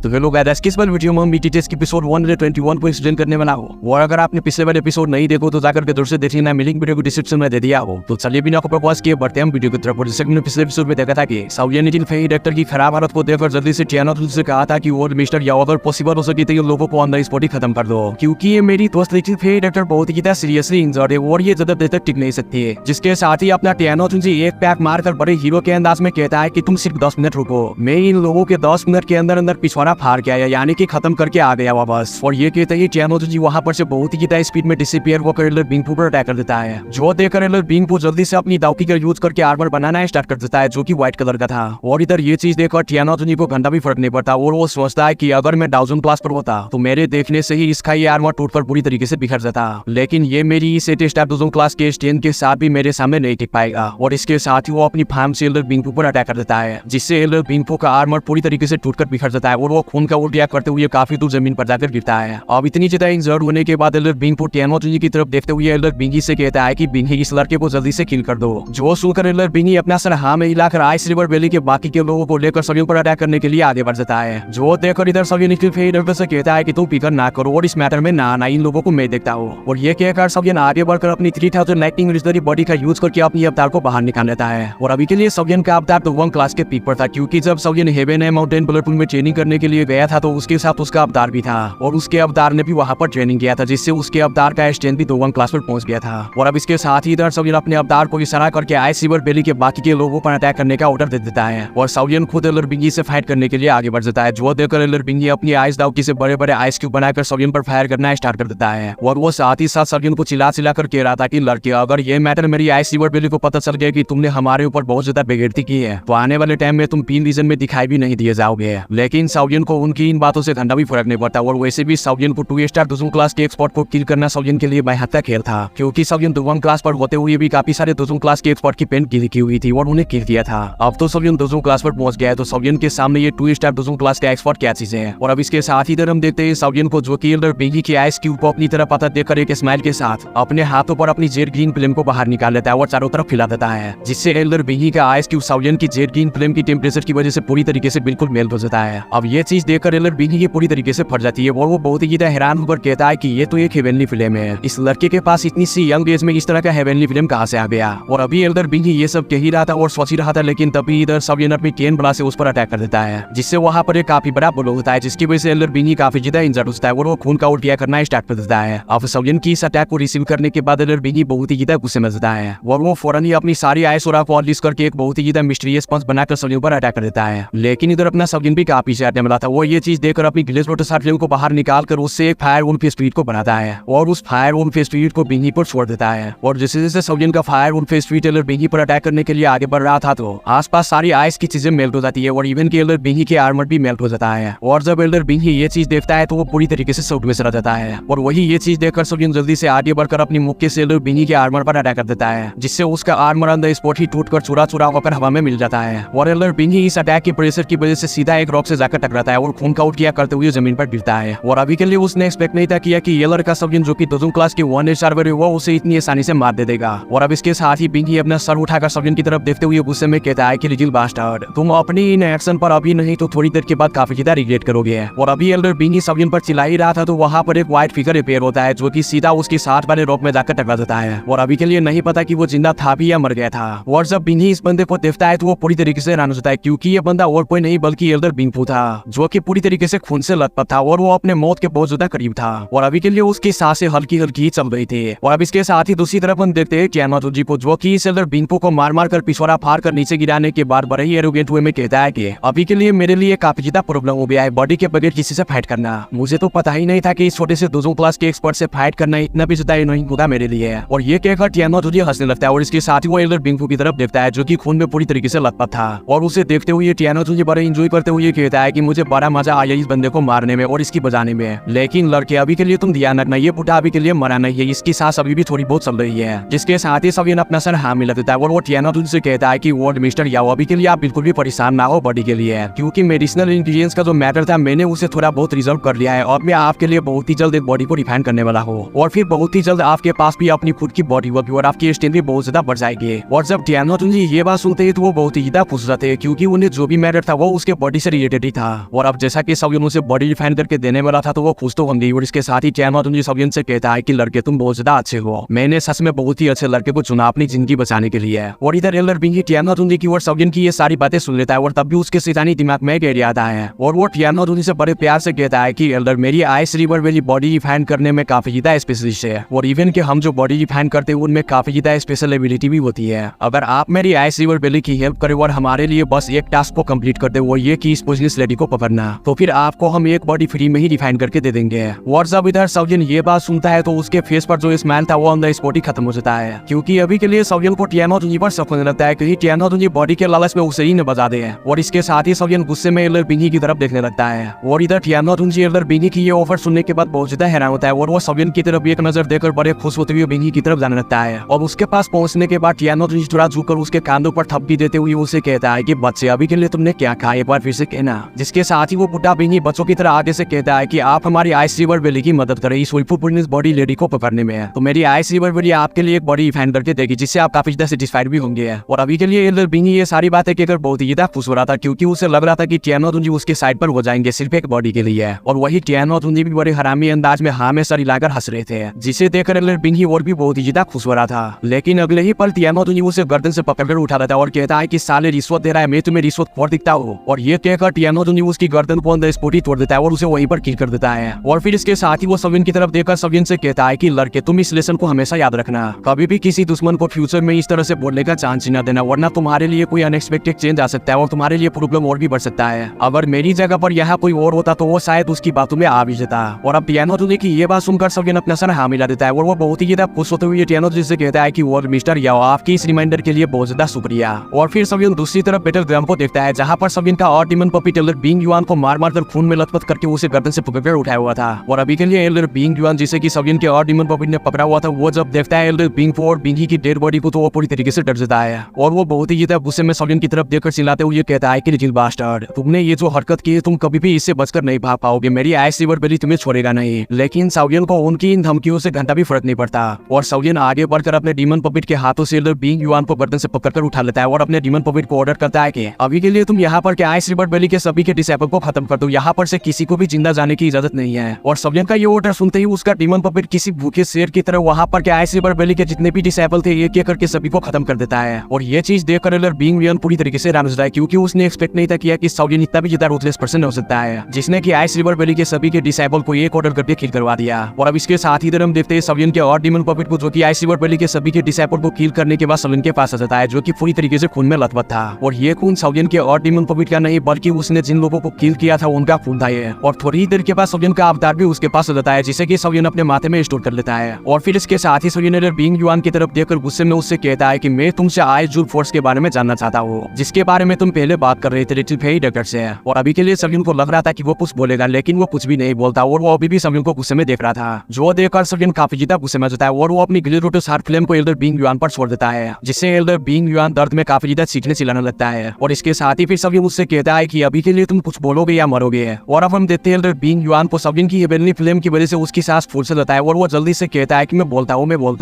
तो hello guys, किस बार video में हम BTS एपिसोड 121 को एक्सप्लेन करने वाला हो। और अगर आपने पिछले वाले एपिसोड नहीं देखो तो जाकर के दूर से देखिए ना, लिंक वीडियो को डिस्क्रिप्शन में दे दिया हो। तो चलिए बिना को प्रपॉज किए बढ़ते हम वीडियो की तरफ। जैसे हमने पिछले एपिसोड में देखा था कि साउयन ने फेई डायरेक्टर की खराब हालत को देखकर जल्दी से टियाना से कहा था कि वो मिस्टर याओ अगर पॉसिबल हो सके तो ये लोगों को ऑन द स्पॉट ही खत्म कर दो, क्योंकि ये मेरी दोस्त लिटिल फेई डायरेक्टर बहुत ही सीरियसली इंजर्ड है और ये ज्यादा देर तक टिक नहीं सकती है। जिसके साथ ही अपना टियाना एक पैक मारकर बड़े हीरो के अंदाज में कहता है कि तुम सिर्फ 10 मिनट रुको, मैं इन लोगों के 10 मिनट के अंदर अंदर पिछवाड़ा फाड़ के आया, यानी कि खत्म करके आ गया वापस। और ये कहते ही टियानो वहां पर से बहुत ही स्पीड में डिसअपीयर होकर एलर बिंगफू पर अटैक कर देता है। जो देखकर एलर बिंगफू जल्दी से अपनी दाउकी का यूज करके आर्मर बनाना स्टार्ट कर देता है, जो कि व्हाइट कलर का था। और इधर ये चीज देखकर टियानो को घंटा भी फर्क नहीं पड़ता और वो सोचता है कि अगर मैं 1000 क्लास पर होता तो मेरे देखने से ही इसका ये आर्मर टूटकर पूरी तरीके से बिखर जाता, लेकिन ये मेरी इस 1000 क्लास के स्टैंड के साथ भी मेरे सामने नहीं टिक पाएगा। और इसके साथ ही वो अपनी फार्म से एलर बिंगफू पर अटैक कर देता है, जिससे एलर बिंगफू का आर्मर पूरी तरीके से टूटकर बिखर जाता है और वो खून का उल्टिया करते हुए काफी दूर जमीन पर जाकर गिरता है। अब इतनी ज्यादा इंजर्ड होने के बाद एलर बिंगफू टियानो की तरफ देखते हुए एलर बिंगी से कहता है कि बिंगी इस लड़के को जल्दी से किल कर दो। जो सुनकर एलर बिंगी अपना सर हाँ में हिलाकर आइस रिवर वैली के बाकी के लोगों को लेकर सभी पर अटैक करने के लिए आगे बढ़ जाता है। जो देखकर इधर सभी से कहता है कि तुम फिकर ना करो और इस मैटर में ना आना, इन लोगों को मैं देखता हूँ। और ये कहकर सवियन आगे बढ़कर अपनी 3000 लाइटनिंग लेजेंडरी बॉडी का यूज करके अपनी अवतार को बाहर निकाल लेता है। और अभी के लिए सवियन का अवतार तो 1 क्लास के पीक पर था, क्योंकि जब सवियन हेवन माउंटेन ब्लडपूल में ट्रेनिंग करने के लिए गया था तो उसके साथ उसका अवतार भी था और उसके अवतार ने भी वहां पर ट्रेनिंग किया था, जिससे उसके अवतार का स्ट्रेंथ भी 1 क्लास पर पहुंच गया था। और अब इसके साथ ही इधर सवियन अपने अवतार को इशारा करके आइस रिवर वैली के बाकी के लोगों पर अटैक करने का ऑर्डर दे देता है और सवियन खुद एलर बिंगी से फाइट करने के लिए आगे बढ़ जाता है। जो देखकर एलर बिंगी अपनी आइस दाउकी से बड़े बड़े आइस क्यूब बनाकर सवियन पर फायर करना स्टार्ट कर देता है। और वो साथ ही साथ सवियन को चिल्ला कर कह रहा था कि लड़के, अगर ये मैटर मेरी आइस रिवर वैली को पता चल गया कि तुमने हमारे ऊपर बहुत ज्यादा बेइज्जती की है तो आने वाले टाइम में तुम 3 रीजन में दिखाई भी नहीं दिए जाओगे। लेकिन सवियन को उनकी इन बातों से घंटा भी फर्क नहीं पड़ता और वैसे भी सवियन को 2 स्टार 200 क्लास के एक्सपर्ट को किल करना सवियन के लिए बेहद का खेल था, क्योंकि सवियन 1 क्लास पर होते हुए भी काफी सारे 200 क्लास के एक्सपर्ट की पेन किल की हुई थी और उन्हें किल किया था। अब तो सवियन 200 क्लास पर पहुंच गया है, तो सवियन के सामने ये 2 स्टार 200 क्लास का एक्सपर्ट क्या चीज है। और अब इसके साथ ही इधर हम देखते हैं सवियन को, जो कि एल्डर बिंगी की आइस क्यूब को अपनी तरफ आता देखकर एक स्माइल के साथ अपने हाथों पर अपनी जेड ग्रीन फ्लेम को बाहर निकाल लेता है और चारों तरफ फैला देता है, जिससे एल्डर बिंगी का आइस क्यूब सवियन की जेड ग्रीन फ्लेम की टेम्परेचर की वजह से पूरी तरीके से बिल्कुल मेल्ट हो जाता है। अब ये चीज देखकर एल्डर बिंगी की पूरी तरीके से फट जाती है और वो बहुत ही ज्यादा हैरान होकर कहता है कि ये तो एक हेवनली फ्लेम है, इस लड़के के पास इतनी सी यंग एज में इस तरह का हेवनली फ्लेम कहां से आ गया। और अभी एल्डर बिंगी ये सब कह ही रहा था और सोच ही रहा था, लेकिन तभी इधर सवियन अपनी 10 बड़ा से उस पर अटैक कर देता है, जिससे वहां पर एक काफी बड़ा ब्लो होता है, जिसकी वजह से एल्डर बिंगी काफी ज्यादा इंजर्ड होता है और वो खून का उल्टिया करना स्टार्ट कर देता है। अब सवियन की इस अटैक को रिसीव करने के बाद एल्डर बिंगी बहुत ही ज्यादा गुस्से में जाता है और वो फौरन ही अपनी सारी आइस और पॉलिश करके एक बहुत ही ज्यादा मिस्टीरियस पंच बनाकर सवियन पर अटैक कर देता है। लेकिन इधर अपना सवियन भी काफी पीछे हटने वाला था। वो ये चीज देखकर अपनी ग्लेस लोटस फ्लेम को बाहर निकालकर उससे एक फायर वुल्फ स्पीड को बनाता है और उस फायर वुल्फ स्पीड को बिंगी पर छोड़ देता है। और जैसे जैसे सवियन का fire wolf speed Elder Bingi पर अटैक करने के लिए आगे बढ़ रहा था तो आसपास सारी आइस की चीजें मेल्ट हो जाती है और इवन के एल्डर बिंगी के आर्मर भी मेल्ट हो जाता है। और जब एल्डर बिंगी ये चीज देखता है तो वो पूरी तरीके से शॉक में चला जाता है और वही ये चीज देखकर सवियन जल्दी से आगे बढ़कर अपनी मुक्के से एल्डर बिंगी के आर्मर पर अटैक कर देता है, जिससे उसका आर्मर ऑन द स्पॉट ही टूटकर चूरा चूरा होकर हवा में मिल जाता है। और एल्डर बिंगी इस अटैक के प्रेशर की वजह से सीधा एक रॉक से जाकर टकराता है और खून का उल्टिया करते हुए जमीन पर गिरता है। और अभी के लिए उसने एक्सपेक्ट नहीं था किया कि ये लड़का सवियन, जो कि 200 क्लास के 1 स्टार पर वो उसे इतनी आसानी से मार दे देगा। और अब इसके साथ ही बिंगी अपना सर उठाकर सवियन की तरफ देखते हुए गुस्से में कहता है कि लिटिल बास्टर्ड, तुम अपनी इन एक्शन पर अभी नहीं तो थोड़ी देर के बाद काफी ज्यादा रिग्रेट करोगे। और अभी एल्डर बिंगी सवियन पर चिल्ला ही रहा था तो वहां पर एक व्हाइट फिगर अपीयर होता है, जो कि सीधा उसके साथ वाले रॉक में जाकर टकरा जाता है। और अभी के लिए नहीं पता कि वो जिंदा था भी या मर गया था। और जब बिंगी इस बंदे को देखता है तो वो पूरी तरीके से हैरान हो जाता है, क्योंकि ये बंदा और कोई नहीं बल्कि एल्डर बिंगफू था, जो कि पूरी तरीके से खून से लथपथ था और वो अपने मौत के बहुत ज्यादा करीब था। और अभी के लिए उसकी सांसें हल्की हल्की चल रही थी। और अब इसके साथ ही दूसरी तरफ हम देखते हैं टियानो को, जो कि एल्डर बिंगफू को मार मार कर पिछवाड़ा फाड़ कर नीचे गिराने के बाद बड़े ही एरोगेंट वे में कहता है कि अभी के लिए मेरे लिए काफी ज्यादा प्रॉब्लम हो गया है बॉडी के बगैर किसी से फाइट करना। मुझे तो पता ही नहीं था कि इस छोटे से 200 क्लास के एक्सपर्ट से फाइट करना इतना भी ज्यादा नहीं होगा मेरे लिए। और ये कहकर टियानो हंसने लगता है और इसके साथ ही वो एल्डर बिंगफू की तरफ देखता है, जो कि खून में पूरी तरीके से लथपथ था। और उसे देखते हुए टियानो बड़े एंजॉय करते हुए कहता है कि मुझे बड़ा मजा आया इस बंदे को मारने में और इसकी बजाने में, लेकिन लड़के अभी के लिए तुम ध्यान रखना, ये बुढ़ा अभी के लिए मरा नहीं है, इसकी सांस अभी भी थोड़ी बहुत चल रही है। जिसके साथ ही सवियन अपना सर हाँ मिला देता है और वो टियानो से कहता है कि वर्ड मिस्टर याओ, अभी के लिए आप बिल्कुल भी परेशान ना हो बॉडी के लिए, क्योंकि मेडिसिनल इंग्रेडिएंट्स का जो मैटर था मैंने उसे थोड़ा बहुत रिजर्व कर लिया है और मैं आपके लिए बहुत ही जल्द एक बॉडी को रिफाइन करने वाला हूँ और फिर बहुत ही जल्द आपके पास भी अपनी खुद की बॉडी होगी और आपकी स्ट्रेंथ भी बहुत ज्यादा बढ़ जाएगी। और जब टियानो ये बात सुनते हैं तो वो बहुत ही ज्यादा खुश रहते हैं, क्योंकि उन्हें जो भी मैटर था वो उसके बॉडी से रिलेटेड ही था। और अब जैसा कि सवियन उसे बॉडी रिफाइन करके देने वाला था तो वो खुश तो होंगी और इसके साथ ही टियानो सवियन से कहता है कि लड़के तुम बहुत ज्यादा अच्छे हो, मैंने सच में बहुत ही अच्छे लड़के को चुना अपनी जिंदगी बचाने के लिए। और इधर एल्डर बिंगी टियानो की और सवियन की ये सारी बातें सुन लेता है और तब भी उसके शैतानी दिमाग में गिर आता है और वो टियानो से बड़े प्यार से कहता है कि एल्डर मेरी ice river valley body refine करने में काफी ज्यादा स्पेशलिस्ट है और इवन के हम जो बॉडी रिफाइन करते हैं उनमें काफी ज्यादा स्पेशल एबिलिटी भी होती है। अगर आप मेरी आइस रिवर वैली की हेल्प करें और हमारे लिए बस एक टास्क को कंप्लीट करते वो ये कि इस पोजिस लेडी को पकड़ना, तो फिर आपको हम एक बॉडी फ्री में ही रिफाइन करके दे देंगे। और जब इधर सवियन ये बात सुनता है तो उसके फेस पर जो स्माइल था वो ऑन द स्पॉट ही खत्म हो जाता है, क्योंकि अभी के लिए सवियन को टियानो पर शक होने लगता है कि टियानो बॉडी के लालच में उसे ही न बजा दे। और इसके साथ ही सवियन गुस्से में एल्डर बिंगी की तरफ देखने लगता है और इधर टियानो एल्डर बिंगी की ये ऑफर सुनने के बाद बहुत ज्यादा हैरान होता है और वो सवियन की तरफ एक नजर देकर बड़े खुश होते हुए बिंगी की तरफ जाने लगता है। और उसके पास पहुंचने के बाद टियानो थोड़ा झुककर उसके कांधों पर थपकी देते हुए उसे कहता है कि बच्चे अभी के लिए तुमने क्या कहा एक बार फिर से कहना। जिसके साथ ही वो बुढ़ा बिंगी बच्चों की तरह आगे से कहता है कि आप हमारी आइस रिवर वैली की मदद करें इस उल्फुल बॉडी लेडी को पकड़ने में, तो मेरी आइस रिवर वैली आपके लिए एक बॉडी रिफाइन करके देगी जिससे आप काफी ज्यादा सेटिस्फाइड भी होंगे। और अभी के लिए एल्डर बिंगी ये सारी बातें कहकर बहुत ही ज्यादा खुश हो रहा था, क्योंकि उसे लग रहा था कि टियानो उसके साइड पर हो जाएंगे सिर्फ एक बॉडी के लिए। और वही टियानो भी बड़े हरामी अंदाज में हाँ में सर हिलाकर हंस रहे थे, जिसे देखकर एल्डर बिंगी और भी बहुत ही ज्यादा खुश हो रहा था। लेकिन अगले ही पल टियानो उसे गर्दन से पकड़कर उठा रहा था और कहता है कि साले रिश्वत दे रहा है, मैं तुम्हें रिश्वत खोर दिखता हूँ। और ये कहकर टियानो उसकी गर्दन को अंदर स्पोटी तोड़ देता है और उसे वहीं पर किल कर देता है। और फिर इसके साथ ही वो सवियन की तरफ देखकर सवियन से कहता है कि लड़के तुम इस लेसन को हमेशा याद रखना, कभी भी किसी दुश्मन को फ्यूचर में इस तरह से बोलने का चांस न देना, वरना तुम्हारे लिए कोई अनएक्सपेक्टेड चेंज आ सकता है और तुम्हारे लिए प्रॉब्लम और भी बढ़ सकता है। अगर मेरी जगह पर यहाँ कोई और होता तो वो शायद उसकी बातों में आ भी जाता। और अब टियानो की ये बात सुनकर सवियन अपना सर हाँ मिला देता है और वो बहुत ही ज्यादा खुश होते हुए टियानो से कहता है कि और मिस्टर याओ आपकी इस रिमाइंडर के लिए बहुत ज्यादा शुक्रिया। और फिर सवियन दूसरी तरफ बैटल ग्राउंड को देखता है जहाँ पर सवियन का और डीमन पपी एल्डर बिंग युआन को मार मार कर खून में लथपथ करके उसे गर्दन से पकड़कर उठाया हुआ था। और अभी के लिए एल्डर बिंग युआन जिसे कि सवियन के और डीमन पपी ने पकड़ा हुआ था, वो जब देखता है एल्डर बिंग और बिंगी की डेड बॉडी को तो वो पूरी तरीके से डर जाता है और वो बहुत ही ज्यादा गुस्से में सवियन की तरफ देखकर चिल्लाते हुए कहता है कि लिटिल बास्टर्ड तुमने ये जो हरकत की है तुम कभी भी इससे बचकर नहीं भाग पाओगे, मेरी आइस रिवर वैली तुम्हें छोड़ेगा नहीं। लेकिन सवियन को उनकी इन धमकियों से घंटा भी फर्क नहीं पड़ता और सवियन आगे बढ़कर अपने डीमन पपिट के हाथों से एल्डर बिंग युआन को गर्दन से पकड़कर उठा लेता है और अपने डीमन पपिट को ऑर्डर करता है कि अभी के लिए तुम यहाँ पर के आइस रिवर वैली के सभी के डिसेबल को खत्म कर दो, यहाँ पर से किसी को भी जिंदा जाने की इजाजत नहीं है। और सवियन का ये ऑर्डर सुनते ही उसका डीमन पपिट किसी भूखे शेर की तरह वहाँ पर के आइस रिवर वैली के जितने भी डिसेबल थे एक एक करके सभी को खत्म कर देता है। और ये चीज देखकर एल्डर बिंग युआन पूरी तरीके से हैरान हो जाता है, क्योंकि उसने एक्सपेक्ट नहीं था किया कि सवियन इतना भी ज्यादा रूथलेस पर्सन हो सकता है जिसने की आइस रिवर वैली के सभी के डिसेबल को एक ऑर्डर करके किल करवा दिया। और अब इसके साथ ही हम देखते हैं सवियन के और डीमन पपिट को जो कि आइस रिवर वैली के सभी के डिसेबल को किल करने के बाद सवियन के पास आ जाता है, जो कि पूरी तरीके से खून में लथपथ था। और ये खून सवियन के और डीमन पपिट का नहीं बल्कि उसने जिन लोगों को किल किया था उनका खून था ये। और थोड़ी देर के बाद सवियन का अवतार भी उसके पास आ जाता है, जिसे कि सवियन अपने माथे में स्टोर कर लेता है। और फिर इसके साथ ही सवियन एल्डर बिंग युआन की तरफ देखकर गुस्से में उससे कहता है कि मैं तुमसे आइस जून फोर्स के बारे में जानना चाहता हूँ, जिसके बारे में तुम पहले बात कर रहे थे लिटिल फेई डॉक्टर से। और अभी के लिए सवियन को लग रहा था कि वो कुछ बोलेगा, लेकिन वो कुछ भी नहीं बोलता और वो अभी भी सवियन को गुस्से में देख रहा था, जो देखकर सवियन काफी ज्यादा गुस्से में जाता है और वो अपनी गिली रोटो शार्प फ्लेम को एल्डर बिंग युआन पर छोड़ देता है, जिससे एल्डर बिंग युआन दर्द में काफी ज्यादा चीखने चिल्लाने लगता है। और इसके साथ ही फिर सवियन उससे कहता है कि अभी के लिए तुम कुछ बोलोगे या मरोगे। और अब हम देखते हैं एल्डर बिंग युआन को सवियन की हेवनली फ्लेम की वजह से उसकी सांस फूल से जाता है और वो जल्दी से कहता है कि मैं बोलता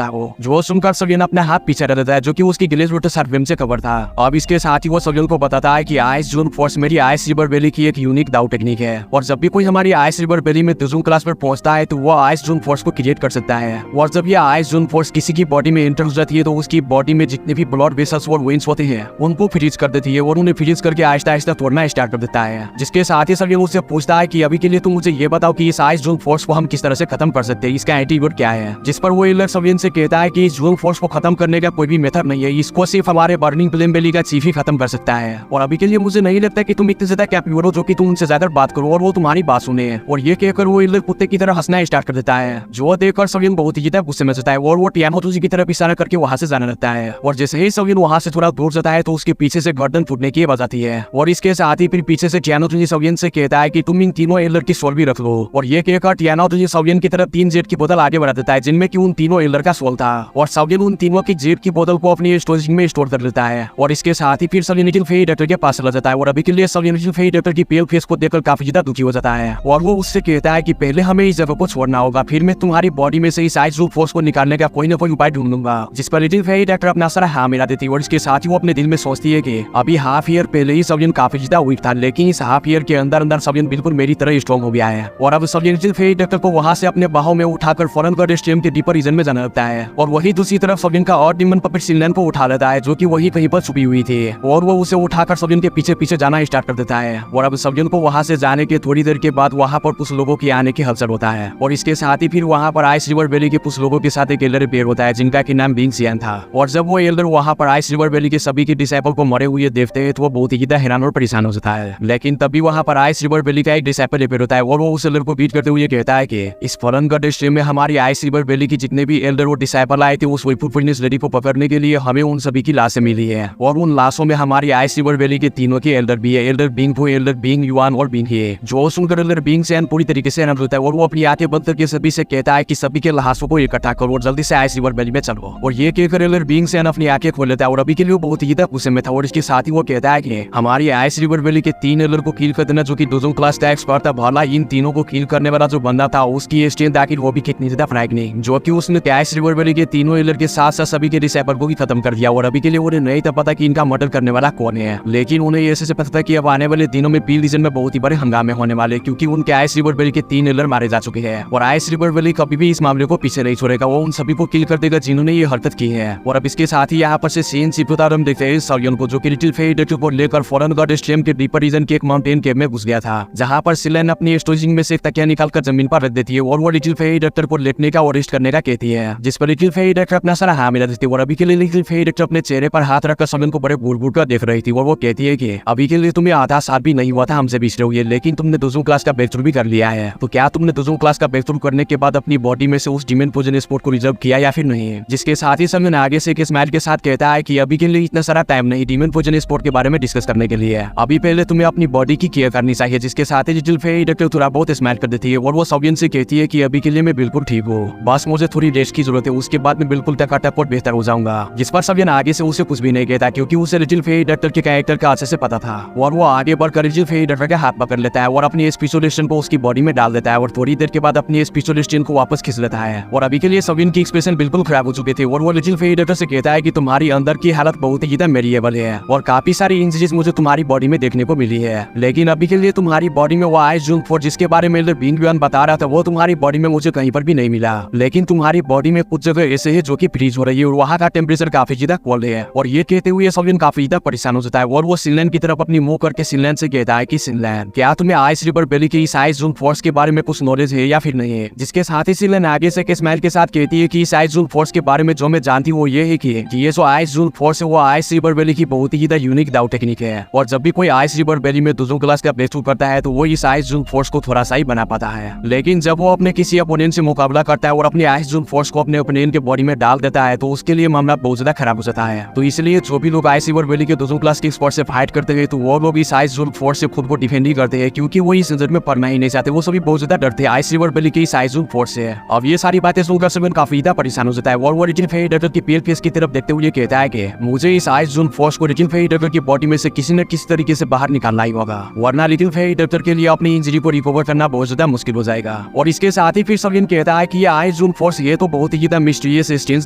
हूँ। जो सुनकर सवियन अपना हाथ पीछे रख देता है, जो कि उसकी गिलेज रोटो शार्प फ्लेम से कवर था। अब इसके साथ ही वो सवियन को बताता है कि आइस जून फोर्स मेरी आइस रिवर वैली की एक यूनिक दाव टेक्निक है और जब भी कोई हमारी आइस रिवर वैली में दुजुम क्लास पर पहुंचता है तो वो आइस जून फोर्स को क्रिएट कर सकता है। और जब ये आइस जून फोर्स किसी की बॉडी में एंटर हो जाती है तो उसकी बॉडी में जितने भी ब्लड वेसल्स और वेन्स होते हैं उनको फ्रीज कर देती है और उन्हें फ्रीज करके आहिस्ता आहिस्ता तोड़ना स्टार्ट कर देता है। जिसके साथ ही सवियन उससे पूछता है कि अभी के लिए तुम मुझे ये बताओ कि इस आइस जून फोर्स को हम किस तरह से खत्म कर सकते हैं, इसका एंटीडोट क्या है। जिस पर वो एल्डर सवियन से कहता है कि इस जून फोर्स को खत्म करने का कोई भी मेथड नहीं है, इसको सिर्फ हमारे बर्निंग फ्लेम वैली का चीफ ही खत्म कर सकता है। और अभी के लिए मुझे नहीं लगता कि तुम इतने ज्यादा कैपेबल हो जो कि तुम उनसे ज्यादा बात करो और वो तुम्हारी बात सुने। और ये कहकर वो एल्डर कुत्ते की तरह हंसना स्टार्ट कर देता है, जो देखकर सवियन बहुत ही ज्यादा गुस्से में जाता है और वो टियानो की तरफ इशारा करके वहां से जाने लगता है। और जैसे ही सवियन वहां से थोड़ा दूर जाता है तो उसके पीछे से गर्दन फूटने की आवाज आती है। और इसके साथ ही फिर पीछे से टियानो सवियन से कहता है कि तुम इन तीनों एल्डर की सोल भी रख लो। और ये कहकर टियानो सवियन की तरफ 3 जेट की बोतल आगे बढ़ा देता है, जिनमें कि उन तीनों एल्डर का सोल था। और सवियन उन तीनों की जेट की बोतल को अपनी स्टोरेज में स्टोर कर लेता है। और इसके साथ ही फिर सवियन लिटिल फेई डॉक्टर के पास चला जाता है। और अभी के लिए सवियन लिटिल फेई डॉक्टर की पेल फेस को देखकर काफी ज्यादा दुखी हो जाता है और वो उससे कहता है कि पहले हमें इस जगह को छोड़ना होगा, फिर मैं तुम्हारी बॉडी में से इस आइस जून फोर्स को निकालने का कोई ना कोई उपाय ढूंढूंगा। जिस पर लिटिल फेई डॉक्टर अपना सारा हाँ मिला देती है। और इसके साथ ही वो अपने दिल में सोचती है कि अभी हाफ ईयर पहले ही सवियन काफी ज्यादा वीक था, लेकिन इस हाफ ईयर के अंदर अंदर सवियन बिल्कुल मेरी तरह स्ट्रॉन्ग हो गया है और अब सवियन लिटिल फेरी डॉक्टर को वहां से अपने बाहों में उठाकर फौरन गॉड स्ट्रीम के डीपर रीजन में जाना लगता है और वही दूसरी तरफ सवियन का और डिमन पपेट सिनलैन को उठा लेता है जो कि वही कहीं पर छुपी हुई थी और वो उसे उठाकर सवियन के पीछे पीछे जाना स्टार्ट कर देता है और अब सवियन को वहां से जाने के थोड़ी देर के बाद वहां पर कुछ लोगों के आने की हलचल होता है और इसके साथ ही फिर वहां पर आइस रिवर वैली के कुछ लोगों के साथ एक एल्डर पेयर होता है जिनका की नाम बिंग सियान था और जब वो एल्डर वहां पर आइस रिवर वैली के सभी के डिसाइपल को मरे हुए देखते हैं तो वो बहुत ही ज्यादा हैरान और परेशान हो जाता है। लेकिन तभी वहां पर आइस रिवर वैली का एक डिसाइपल रिपेयर होता है और वो उस एल्डर को बीट करते हुए कहता है कि इस फॉरेन गॉड स्ट्रीम में हमारी आइस रिवर वैली की जितने भी एल्डर और डिसाइपल आए थे उस वैपुर फिटनेस लेडी को पकड़ने के लिए हमें उन सभी की लाशें मिली है और उन लाशों में हमारी आइस रिवर वैली के तीनों के एल्डर भी है, एल्डर बिंग वो, एल्डर बिंग युआन और बिंग हे। जो सुनकर एल्डर बिंग सियान पूरी तरीके से हैरान होता है और वो अपनी आंखें बंद करके सभी से कहता है कि सभी के लाशों को इकट्ठा करो और जल्दी से आइस रिवर वैली में चलो और ये कहकर एल्डर बिंग सियान अपनी आंखें खोल लेता है और अभी के लिए बहुत ही ज्यादा गुस्से में था और इसके साथ ही वो कहता है कि हमारी आइस रिवर वैली के 3 एल्डर को किल कर देना जो कि डोजोंग क्लास का एक्सपर्ट था। भला इन तीनों को किल करने वाला जो बंदा था उसकी स्ट्रेंथ आखिर वो भी कितनी ज्यादा फ्रैगनिंग जो कि उसने आइस रिवर वैली के तीनों एल्डर के साथ साथ सभी के डिसाइपल को भी खत्म कर दिया और अभी के लिए उन्हें नहीं था पता कि इनका मर्डर करने वाला कौन है। लेकिन उन्हें ऐसे से पता था कि अब आने वाले दिनों में पील रीजन में बहुत ही बड़े हंगामे होने वाले क्योंकि उनके आइस रिवर वैली के 3 एल्डर मारे जा चुके हैं और आइस रिवर वैली कभी भी इस मामले को पीछे नहीं छोड़ेगा। वो उन सभी को किल कर देगा जिन्होंने ये हरकत की है और अब इसके साथ ही यहाँ पर से सीन शिफ्ट होता हम देखते हैं सवियन को जो कि लिटिल फेरी डॉक्टर को लेकर फॉरेन गॉड स्ट्रीम के डीपर रीजन के एक माउंटेन केव में घुस गया था जहाँ पर सिलेन अपनी स्टोरेजिंग में से एक तकिया निकालकर जमीन पर रख देती है और वो लिटिल फेरी डॉक्टर को लेटने का और रेस्ट करने का कहती है जिस पर लिटिल फेरी डॉक्टर अपना सारा हाँ मिला देती है और अभी के लिए लिटिल फेरी डॉक्टर अपने चेहरे पर हाथ रखकर सवियन को बड़े घूर कर देख रही थी और वो कहती है कि अभी के लिए तुम्हें आधा साल भी नहीं हुआ था हमसे बिछड़े हुए लेकिन तुमने डोजोंग क्लास का ब्रेक थ्रू भी कर लिया है तो क्या तुमने डोजोंग क्लास का ब्रेक थ्रू करने के बाद अपनी बॉडी में से उस डिमन पोजन स्पोर्ट को रिजर्व किया या फिर नहीं। जिसके साथ ही सवियन आगे से एक स्माइल के साथ कहता है कि अभी के लिए इतना सारा टाइम नहीं डिमन पोजन स्पोर्ट के बारे में डिस्कस करने के लिए, अभी पहले तुम्हें अपनी बॉडी की केयर करनी चाहिए। जिसके साथ ही लिटिल फेरी डॉक्टर थोड़ा बहुत स्माइल कर देती है और वो सवियन से कहती है कि अभी के लिए मैं बिल्कुल ठीक हूँ, बस मुझे थोड़ी रेस्ट की जरूरत है, उसके बाद मैं बिल्कुल टकाटक और बेहतर हो जाऊंगा। जिस पर सवियन आगे से उसे कुछ भी नहीं कहता क्योंकि उसे लिटिल फेरी डॉक्टर के कैरेक्टर का अच्छे से पता था और वो आगे बढ़कर लिटिल फेरी डॉक्टर का हाथ पकड़ लेता है और अपनी स्पेशलिस्टन को उसकी बॉडी में डाल देता है और थोड़ी देर के बाद अपनी स्पेशलिस्टन को वापस खींच लेता है और अभी के लिए सवियन की एक्सप्रेशन बिल्कुल खराब हो चुके थे और वो लिटिल फेरी डॉक्टर से कहता है कि तुम्हारी अंदर की हालत बहुत ही ज्यादा मेरिएबल है और काफी सारी इंजरीज मुझे तुम्हारी बॉडी में देखने को मिली है, लेकिन अभी के लिए तुम्हारी बॉडी में वो आइस जून फोर्स जिसके बारे में बिंग युआन बता रहा था वो तुम्हारी बॉडी में मुझे कहीं पर भी नहीं मिला। लेकिन तुम्हारी बॉडी में कुछ जगह ऐसे है जो कि फ्रीज हो रही है और वहाँ का टेम्परेचर काफी ज्यादा कोल्ड है। और ये कहते हुए सवियन काफी ज्यादा परेशान हो जाता है और वो सिनलैन की तरफ अपनी मुंह करके सिनलैन से कहता है कि सिनलैन क्या तुम्हें आइस रिवर वैली की इस आइस जून फोर्स के बारे में कुछ नॉलेज है या फिर नहीं है। जिसके साथ ही सिनलैन आगे से स्माइल के साथ कहती है कि इस आइस जून फोर्स के बारे में जो मैं जानती हूँ वो ये है कि ये जो आइस जून फोर्स है वो आइस रिवर वैली की बहुत ही ज्यादा यूनिक दाव टेक्निक है और जब भी कोई आइस रिवर वैली में डोजोंग क्लास का ब्रेक थ्रू करता है तो वो इस आइस जून फोर्स को थोड़ा सा ही बना पाता है। लेकिन जब वो अपने किसी अपोनेंट से मुकाबला करता है और अपनी आइस जून फोर्स को अपने अपोनेंट के बॉडी में डाल देता है तो उसके लिए मामला बहुत ज्यादा खराब हो जाता है। तो इसलिए जो भी लोग आइस रिवर वैली के डोजोंग क्लास के स्पोर्ट से फाइट करते हैं तो वो लोग इस आइस जून फोर्स से खुद को डिफेंड ही करते हैं क्योंकि वो इस नजर में पड़ना ही नहीं चाहते। वो सभी बहुत ज्यादा डरते हैं आइस रिवर वैली के इस आइस जून फोर्स से। अब ये सारी बातें सुनकर सवियन काफी ज्यादा परेशान हो जाता है और वो लिटिल फेरी डॉक्टर की पेल फेस की तरफ देखते हुए कहता है कि मुझे इस आइस जून फोर्स को लिटिल फेरी डॉक्टर की बॉडी में से किसी न किसी तरीके से बाहर निकालना ही होगा वरना लिटिल फेरी डॉक्टर के लिए अपनी इंजरी को रिकवर करना बहुत ज्यादा मुश्किल हो जाएगा। और इसके साथ ही फिर सवियन कहता है कि ये आइस जून फोर्स ये तो बहुत ही ज्यादा मिस्टीरियस स्ट्रेंज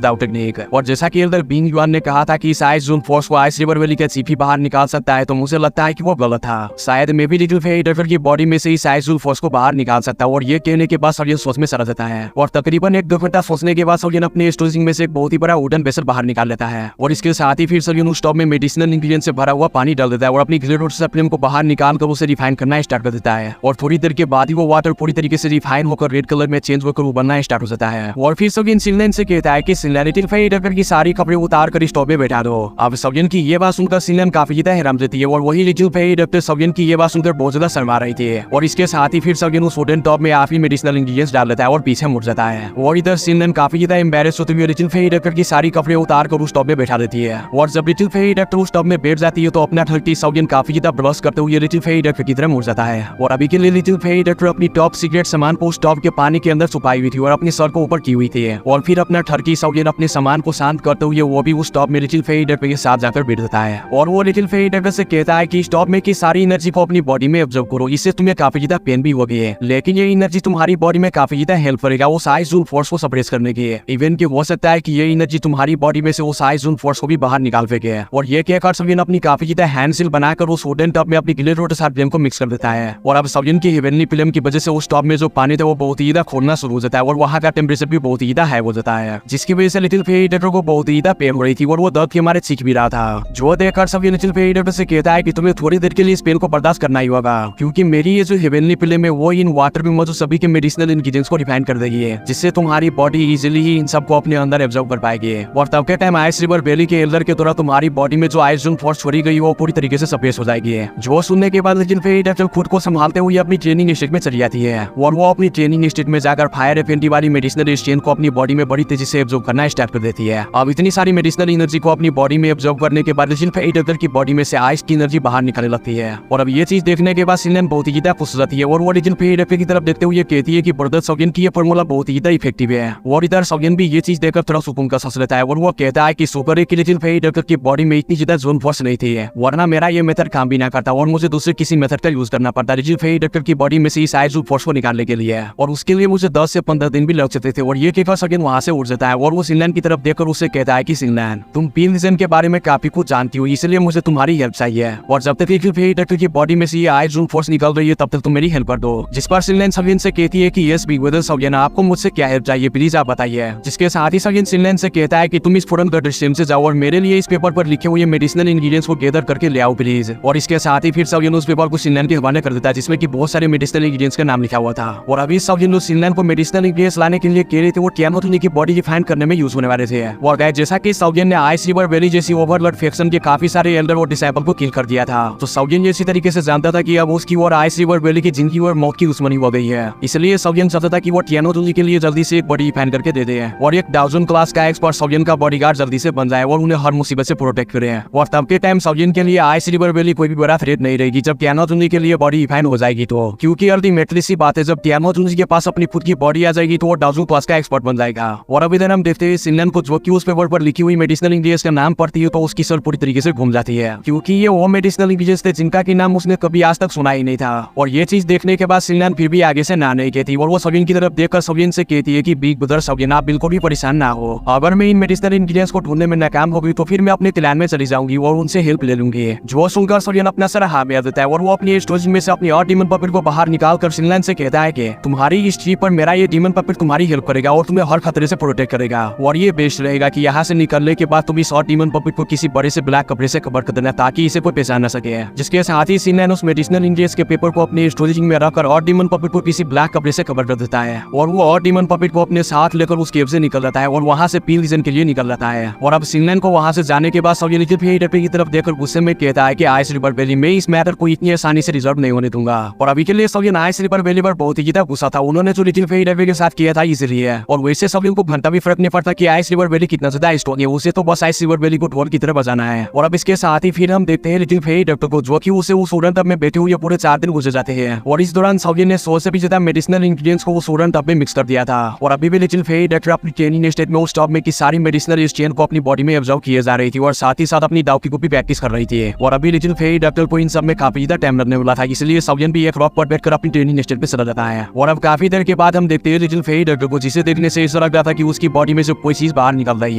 दाव टेक्निक है और जैसा कि एल्डर बिंग युआन ने कहा था कि इस आइस जून फोर्स को आइस रिवर वैली का चीफ ही बाहर निकाल सकता है तो मुझे लगता है कि वो गलत था। शायद मैं भी लिटिल फेरी डॉक्टर की बॉडी में से इस आइस जून फोर्स को बाहर निकाल सकता हूँ। और ये कहने के बाद सवियन सोच में सड़ जाता है और तकरीबन 1-2 घंटा सोचने के बाद सवियन अपने स्टोरेजिंग में से एक बहुत ही बड़ा वुडन वेसल बाहर निकाल लेता है और इसके साथ ही फिर सवियन उस टब में मेडिसिनल इंग्रेडिएंट से भरा हुआ पानी डाल देता है और अपनी ग्लिसरॉल सप्लीमेंट को बाहर निकाल कर उसे रिफाइन करना स्टार्ट कर देता है और थोड़ी देर के बाद ही वो वाटर पूरी तरीके से रिफाइन होकर रेड कलर में चेंज होकर उबलना स्टार्ट हो जाता है। और फिर सवियन सिनलैन से कहता है कि सिनलैन लिटिल फेरी डॉक्टर की सारी कपड़े उतार कर स्टोव में बैठा दो। अब सवियन की ये बात सुनकर सिनलैन काफी ज्यादा हैरान रहती है और वही लिटिल फेरी डॉक्टर सवियन की ये बात सुनकर बहुत ज्यादा शर्मा रही थी और इसके साथ ही फिर सवियन उस वुडन टब में आखिरी मेडिसिनल इंग्रेडिएंट्स डाल देता है और पीछे मुड़ जाता है। और इधर सिनलैन काफी ज्यादा एम्बैरेस होते हुए लिटिल फेरी डॉक्टर की सारी कपड़े उतार कर उस टब में बैठा देती है और जब लिटिल फेरी डॉक्टर उस टब में बैठ जाती है तो अपना ठरती सवियन काफी ज्यादा ब्लश करते हुए लिटिल फेरी डॉक्टर की तरफ मुड़ जाता है। और अभी के लिए लिटिल फेरी डॉक्टर अपनी टॉप सीक्रेट सामान को उस टब के पानी के अंदर छुपाई हुई थी और अपने सर को ऊपर की हुई थी और फिर अपना ठरकी सवियन अपने सामान को शांत करते हुए वो भी उस टब में लिटिल फेरी डॉक्टर के साथ जाकर बैठ जाता है और वो लिटिल फेरी डॉक्टर से कहता है कि इस टब में की सारी एनर्जी को अपनी बॉडी में ऑब्जर्व करो, इससे तुम्हें काफी ज्यादा पेन भी होगी है लेकिन ये एनर्जी तुम्हारी बॉडी में काफी ज्यादा हेल्प करेगा वो आइस जून फोर्स को सप्रेस करने की। इवन की हो सकता है कि ये एनर्जी तुम्हारी बॉडी में से उस आइस जून फोर्स को भी बाहर निकाल फेंके। और ये कहकर सवियन अपनी काफी ज्यादा हैंड सील बनाकर उस वुडन टब में अपनी ग्लिसरॉल वाटर के साथ फ्लेम को मिक्स कर देता है और अब सवियन की हेवनली फ्लेम की वजह से उस टॉप में जो पानी था वो बहुत ही खोलना शुरू हो जाता है और वहाँ का टेम्परेचर भी बहुत ही हाई हो जाता है, जिसकी वजह से लिटिल फेरी डॉक्टर को बहुत ही पेन हो रही थी और वो दर्द के मारे चीख भी रहा था। जो देखकर सवियन लिटिल फेरी डॉक्टर से कहता है कि तुम्हें थोड़ी देर के लिए इस पेन को बर्दाश्त करना ही होगा, क्योंकि मेरी ये जो हेवनली फ्लेम है वो इन वाटर में मौजूद सभी के मेडिसिनल इंग्रेडिएंट्स को रिफाइन कर देगी है, जिससे तुम्हारी बॉडी इजीली ही इन सबको अपने अंदर एब्जॉर्ब कर पाएगी। और तब के टाइम आइस रिवर वैली के एल्डर के द्वारा तुम्हारी बॉडी में जो आइस जोन फोर्स छोड़ी गई वो पूरी तरीके से सफेद हो जाएगी। जो सुनने के बाद लिटिल फेरी डॉक्टर खुद को संभालते हुए अपनी ट्रेनिंग स्टेट में चली जाती है और वो अपनी ट्रेनिंग स्टेट में जाकर फायर एफएनटी वाली मेडिसिनल स्ट्रेन को अपनी बॉडी में बड़ी तेजी से एब्जॉर्ब करना स्टार्ट कर देती है। अब इतनी सारी मेडिसिनल एनर्जी को अपनी बॉडी में एब्जॉर्ब करने के बाद लिटिल फेरी डॉक्टर की बॉडी में से आइस की एनर्जी बाहर निकलने लगती है और अब ये चीज देखने के बाद सिनलैन बहुत ही ज्यादा खुश हो जाती है और वो लिटिल फेरी डॉक्टर की तरफ देखते हुए कहती है कि ब्रदर सवियन की ये फॉर्मूला बहुत ही ज्यादा इफेक्टिव है। और इधर सवियन भी ये चीज देखकर थोड़ा सुकून का सांस लेता है और वो कहता है कि शुक्र है कि लिटिल फेरी डॉक्टर की बॉडी में इतनी ज्यादा जोन फोर्स नहीं थी, वरना मेरा ये मेथड काम भी ना करता और मुझे दूसरे किसी मेथड का यूज करना पड़ता लिटिल फेरी डॉक्टर की बॉडी में से इस आइस जोन फोर्स को निकालने के लिए, और उसके लिए मुझे 10 से 15 दिन भी लग सकते थे। और ये कहकर सवियन वहां से उठ जाता है और वो सिनलैन की तरफ देखकर उससे कहता है कि सिनलैन, तुम पील विजन के बारे में काफी कुछ जानती हो, इसलिए मुझे तुम्हारी हेल्प चाहिए और जब तक लिटिल फेरी डॉक्टर की बॉडी में से ये आइस जोन फोर्स निकल रही है तब तक तुम मेरी हेल्प कर दो। जिस पर सिनलैन सवियन से कहती है कि यस बिग ब्रदर सवियन, आपको मुझसे क्या हेल्प चाहिए प्लीज आप बताइए। जिसके साथ ही सवियन सिनलैन से कहता है कि तुम इस फॉरेन गटर स्ट्रीम से जाओ और मेरे लिए इस पेपर पर लिखे हुए मेडिसिनल इंग्रेडिएंट्स को गैदर करके ले आओ प्लीज। और इसके साथ ही फिर सवियन उस पेपर को सिनलैन के हवाले कर देता है जिसमें कि बहुत सारे मेडिसिनल इंग्रेडिएंट्स का नाम लिखा हुआ था। और अभी सवियन सिनलैन को मेडिसिनल इंग्रेडिएंट्स लाने के लिए कह रहे थे वो टियानो की बॉडी रिफाइन करने में यूज होने वाले थे। और गाइस जैसा कि सवियन ने आइस रिवर वैली जैसी ओवरलॉर्ड फैक्शन के काफी सारे एल्डर और डिसाइपल को किल कर दिया था, तो सवियन इसी तरीके से जानता था कि अब उसकी और आइस रिवर वैली की जिंदगी और मौत की दुश्मनी हो गई है। इसलिए सवियन चाहता था कि वो टियानो के लिए जल्दी से एक बॉडी रिफाइन करके दे दे और एक डाउजन क्लास का एक्सपर्ट सवियन का बॉडीगार्ड जल्दी से बन जाए और उन्हें हर मुसीबत से प्रोटेक्ट करे। और तब के टाइम सवियन के लिए आइस रिवर वैली कोई भी बड़ा थ्रेट नहीं रहेगी जब टियानो के लिए बॉडी रिफाइन हो जाएगी, तो क्योंकि अल्टीमेटली सी बात है जब टियानो के पास अपनी खुद की बॉडी आ जाएगी तो वो डाउजन क्लास का एक्सपर्ट बन जाएगा। और अभी हम देखते हैं सिनलैन को जो कि उस पेपर पर लिखी हुई मेडिसिनल इंग्रेडिएंट्स का नाम पढ़ती है तो उसकी सर पूरी तरीके से घूम जाती है, क्योंकि ये वो मेडिसिनल इंग्रेडिएंट्स थे जिनका की नाम उसने कभी आज तक सुना ही नहीं था। और ये चीज देखने के बाद सिनलैन फिर भी आगे से ना नहीं कहती और वो सवियन की तरफ देखकर सवियन से कहती है कि बिग ब्रदर सवियन, आप बिल्कुल भी परेशान ना हो, अगर मैं इन मेडिसिनल इंग्रेडिएंट्स को ढूंढने में नाकाम हो गई तो फिर मैं अपने क्लैन में चली जाऊंगी और उनसे हेल्प ले लूंगी। जो सुनकर सवियन अपना सर हाँ में देता है और वो अपनी स्टोरेज में से अपनी और डीमन पपेट को बाहर निकालकर सिनलैन से कहता है कि तुम्हारी इस ट्रिप पर मेरा ये डीमन पपेट तुम्हारी हेल्प करेगा और तुम्हें हर खतरे से प्रोटेक्ट करेगा। और ये बेस्ट रहेगा कि यहाँ से निकलने के बाद तुम इस और डीमन पपेट को किसी बड़े से ब्लैक कपड़े से कवर कर देना ताकि इसे कोई पहचान न सके। जिसके साथ ही सिनलैन उस मेडिसिनल इंग्रेडिएंट्स के पेपर को अपने स्टोरेज में रखकर और डीमन पपेट को किसी ब्लैक कपड़े से कवर कर देता है और वो और डीमन पपेट को अपने साथ लेकर उस केव से निकल जाता है और वहाँ से पील रीजन के लिए निकल जाता है। और अब सिनलैन को वहाँ से जाने के बाद सवियन लिटिल फेरी डॉक्टर की तरफ देखकर गुस्से में कहता है कि आइस रिवर वैली में इस मैटर को इतनी आसानी से रिजर्व नहीं होने दूंगा। और अभी के लिए सवियन आइस रिवर वैली पर बहुत ही ज्यादा गुस्सा था, उन्होंने जो लिटिल फेरी डॉक्टर के साथ किया था इसलिए। और वैसे सवियन को घंटा भी फर्क नहीं पड़ता कि आइस रिवर वैली कितना ज्यादा स्ट्रॉन्ग है, उसे तो बस आइस रिवर वैली को ढोल की तरह बजाना है। और अब इसके साथ ही फिर हम देखते हैं लिटिल फेरी डॉक्टर को जो कि उसे उस उड़न टब में बैठे हुए पूरे 4 दिन गुजर जाते हैं और इस दौरान सवियन ने 100 से भी ज्यादा मेडिसिनल इंग्रेडिएंट्स को उस उड़न टब में मिक्स कर दिया था। और अभी भी लिटिल फेरी डॉक्टर अपनी ट्रेनिंग स्टेट में उस टब में की सारी मेडिसिनल स्ट्रेन को अपनी बॉडी में एब्जॉर्ब किए जा रही थी और साथ ही साथ अपनी दाव की भी प्रैक्टिस कर रही थी। और अभी लिटिल फेरी डॉक्टर को इन सब में काफी ज्यादा टाइम लगने वाला था, इसलिए सवियन भी एक रॉक पर बैठकर अपनी ट्रेनिंग स्टेट पे चला जाता है। और अब काफी देर के बाद हम देखते हैं लिटिल फेरी डॉक्टर को, जिसे देखने से ऐसा लग रहा था कि उसकी बॉडी में से कोई चीज बाहर निकल रही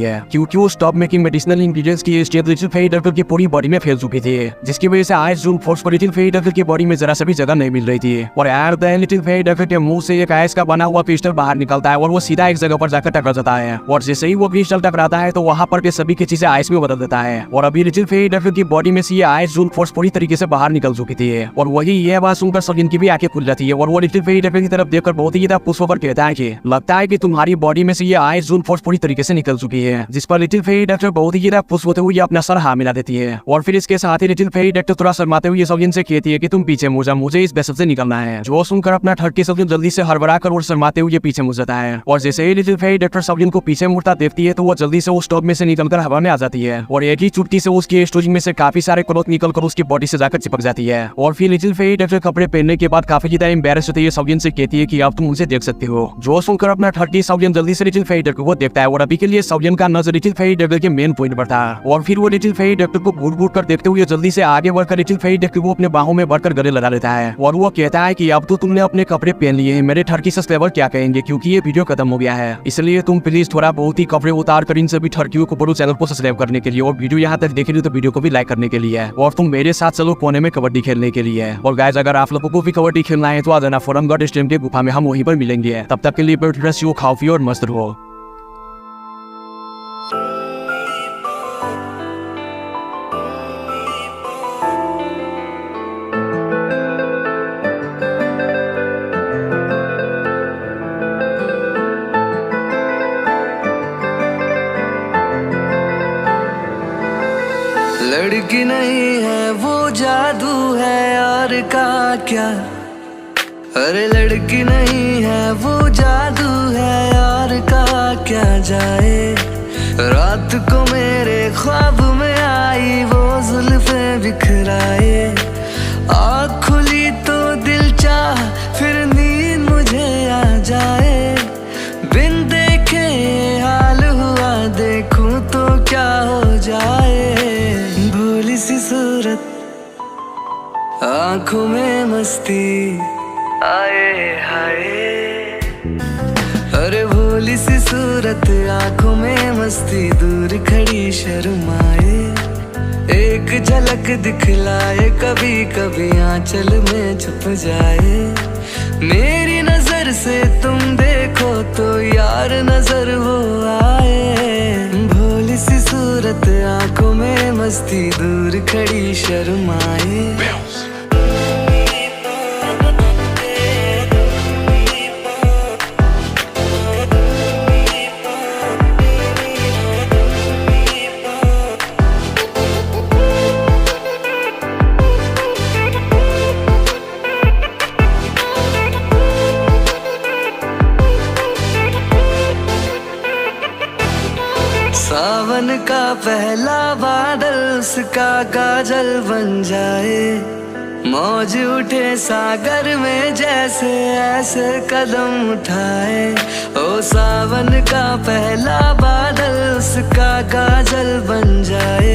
है, क्योंकि उस टब में की मेडिसिनल इंग्रेडिएंट्स की स्टेट लिटिल फेरी डॉक्टर की पूरी बॉडी में फैल चुकी थी, जिसकी वजह से आइस जोन फोर्स पर लिटिल फेरी डॉक्टर की बॉडी में जरा सा भी जगह नहीं मिल रही थी। और यार लिटिल फेरी डॉक्टर के मुंह से एक आइस का बना हुआ क्रिस्टल बाहर निकलता है और वो सीधा एक जगह पर जाकर टकरा जाता है और जैसे ही वो क्रिस्टल टकराता है तो वहाँ पर के सभी की चीजें आइस में बदल देता है। और अभी लिटिल फेरी डॉक्टर की बॉडी में से ये आइस जोन फोर्स पूरी तरीके से बाहर निकल चुकी थी और वही ये बात सुनकर सवियन की भी आंखें खुल जाती है और वो लिटिल फेरी डॉक्टर की तरफ देखकर बहुत ही ज्यादा खुश होकर कहता है कि लगता है कि तुम्हारी बॉडी में से ये आइस जोन फोर्स पूरी तरीके से निकल चुकी है। जिस पर लिटिल फेरी डॉक्टर बहुत ही ज्यादा खुश होते हुए अपना सर हाँ मिला देती है। और फिर इसके साथ ही लिटिल फेरी डॉक्टर थोड़ा शर्माते हुए सवियन से कहती है कि तुम पीछे मुड़ जा, मुझे इस बेसल से निकलना है। जो सुनकर अपना ठरकी सवियन जल्दी से हड़बड़ा कर और शर्माते हुए पीछे मुड़ जाता है। और जैसे ही लिटिल फेरी डॉक्टर सवियन को पीछे मुड़ता देखती है तो वो जल्दी से उस टब में से निकलकर हवा में आ जाती है और एक ही चुटकी से उसकी स्टोरेज में से काफी सारे क्लॉथ निकलकर उसकी बॉडी से जाकर चिपक जाती है। और फिर लिटिल फेरी डॉक्टर कपड़े पहनने के बाद काफी ज्यादा एम्बैरेस होती है सवियन से कहती है कि अब तुम उनसे देख सकते हो। जो सुनकर अपना ठरकी सवियन जल्दी से लिटिल फेरी डॉक्टर को देखता है और अभी के लिए सवियन का नजर लिटिल फेरी डॉक्टर के मेन पॉइंट पर था। और फिर वो लिटिल फेरी डॉक्टर को घूर घूर कर देखते हुए जल्दी से आगे बढ़कर लिटिल फेरी डॉक्टर को अपने बाहों में बढ़कर गले लगा लेता है और वो कहता है कि अब तो तुमने अपने कपड़े पहन लिए हैं, मेरे ठरकी सब्सक्राइबर क्या कहेंगे, क्योंकि ये वीडियो खत्म हो गया है, इसलिए तुम प्लीज थोड़ा बहुत ही कपड़े उतार कर इन सभी ठरकियों को बड़ो चैनल को सब्सक्राइब करने के लिए और वीडियो यहाँ तक देख रही हो तो वीडियो को भी लाइक करने के लिए और तुम मेरे साथ चलो कोने में कबड्डी खेलने के लिए। और गाइस अगर आप लोगों को भी कबड्डी खेलना है तो आ जाना फॉरमगढ़ स्टेडियम के गुफा में, हम वहीं पर मिलेंगे। तब तक के लिए रसियो, खाओ पियो और मस्त रहो। लड़की नहीं है वो जादू है और का क्या, अरे लड़की नहीं है वो जादू है और का क्या जाए। रात को मेरे ख्वाब में आई वो जुल्फे बिखराए, आँख खुली तो दिल चाह फिर नींद मुझे आ जाए। बिन देखे हाल हुआ देखूं तो क्या हो जाए। भोली सी सूरत आँखों में मस्ती आए हाय, अरे भोली सी सूरत आँखों में मस्ती, दूर खड़ी शर्माए। एक झलक दिखलाए कभी कभी आंचल में छुप जाए। मेरी नजर से तुम देखो तो यार नजर वो आए। भोली सी सूरत आंखों में मस्ती, दूर खड़ी शर्माए। सावन का पहला बादल उसका काजल बन जाए। मौज उठे सागर में जैसे ऐसे कदम उठाए। ओ सावन का पहला बादल उसका काजल बन जाए।